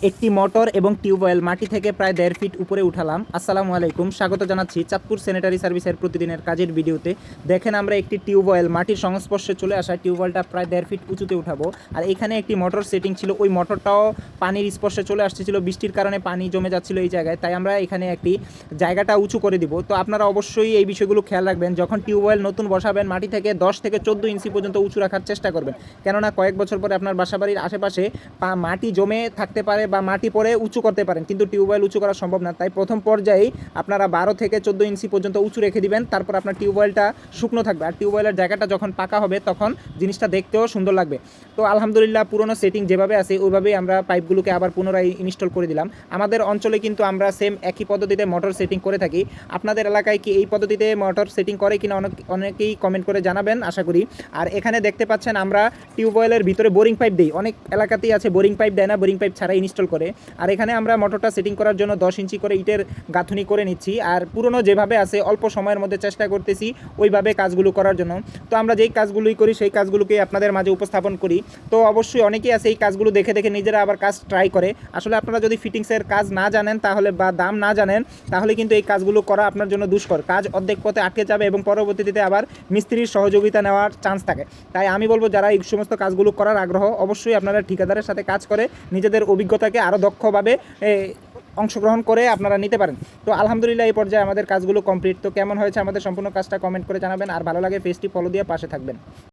একটি মোটর এবং টিউবওয়েল মাটি থেকে প্রায় 1.5 ফিট উপরে উঠালাম। আসসালামু আলাইকুম, স্বাগত জানাচ্ছি চাঁদপুর স্যানিটারি সার্ভিসের প্রতিদিনের কাজের ভিডিওতে। দেখেন আমরা একটি টিউবওয়েল মাটির সংস্পর্শে চলে আসা টিউবওয়েলটা প্রায় 1.5 ফিট উঁচুতে উঠাবো। আর এখানে একটি মোটর সেটিং ছিল, ওই মোটরটাও পানির স্পর্শে চলে আসতেছিল, বৃষ্টির কারণে পানি জমে যাচ্ছিল এই জায়গায়, তাই আমরা এখানে একটি জায়গাটা উঁচু করে দিব। তো আপনারা অবশ্যই এই বিষয়গুলো খেয়াল রাখবেন, যখন টিউবওয়েল নতুন বসাবেন মাটি থেকে 10 থেকে 14 ইঞ্চি পর্যন্ত উঁচু রাখার চেষ্টা করবেন, কেননা কয়েক বছর পরে আপনার বাসাবাড়ির আশেপাশে মাটি জমে থাকতে পারে বা মাটি পরে উঁচু করতে পারেন, কিন্তু টিউবওয়েল উঁচু করা সম্ভব না। তাই প্রথম পর্যায়েই আপনারা 12 থেকে 14 ইঞ্চি পর্যন্ত উঁচু রেখে দিবেন, তারপর আপনার টিউবওয়েলটা শুকনো থাকবে। আর টিউবওয়েলের জায়গাটা যখন পাকা হবে তখন জিনিসটা দেখতেও সুন্দর লাগবে। তো আলহামদুলিল্লাহ পুরনো সেটিং যেভাবে আছে ওইভাবেই আমরা পাইপগুলোকে আবার পুনরায় ইনস্টল করে দিলাম। আমাদের অঞ্চলে কিন্তু আমরা সেম একই পদ্ধতিতে মোটর সেটিং করে থাকি। আপনাদের এলাকায় কি এই পদ্ধতিতে মোটর সেটিং করে কিনা অনেকেই কমেন্ট করে জানাবেন আশা করি। আর এখানে দেখতে পাচ্ছেন আমরা টিউবওয়েলের ভিতরে বোরিং পাইপ দিই, অনেক এলাকাতেই আছে বোরিং পাইপ দেয় না, বোরিং পাইপ ছাড়া ইনস্টল করে। আর এখানে আমরা মোটরটা সেটিং করার জন্য 10 ইঞ্চি করে ইটের গাঁথুনি করে নিচ্ছি। আর পুরনো যেভাবে আছে অল্প সময়ের মধ্যে চেষ্টা করতেছি ওইভাবে কাজগুলো করার জন্য। তো আমরা যেই কাজগুলোই করি সেই কাজগুলোকে আপনাদের মাঝে উপস্থাপন করি। তো অবশ্যই অনেকেই আছে এই কাজগুলো দেখে দেখে নিজেরা আবার কাজ ট্রাই করে। আসলে আপনারা যদি ফিটিংসের কাজ না জানেন তাহলে বা দাম না জানেন তাহলে কিন্তু এই কাজগুলো করা আপনার জন্য দুষ্কর, কাজ অর্ধেক পথে আটকে যাবে এবং পরবর্তীতে আবার মিস্ত্রির সহযোগিতা নেওয়ার চান্স থাকে। তাই আমি বলবো যারা এই সমস্ত কাজগুলো করার আগ্রহ অবশ্যই আপনারা ঠিকাদারের সাথে কাজ করে নিজেদের অভিজ্ঞতাকে আরও দক্ষভাবে অংশগ্রহণ করে আপনারা নিতে পারেন। তো আলহামদুলিল্লাহ এই পর্যায়ে আমাদের কাজগুলো কমপ্লিট। তো কেমন হয়েছে আমাদের সম্পূর্ণ কাজটা কমেন্ট করে জানাবেন, আর ভালো লাগে পেজটি ফলো দিয়ে পাশে থাকবেন।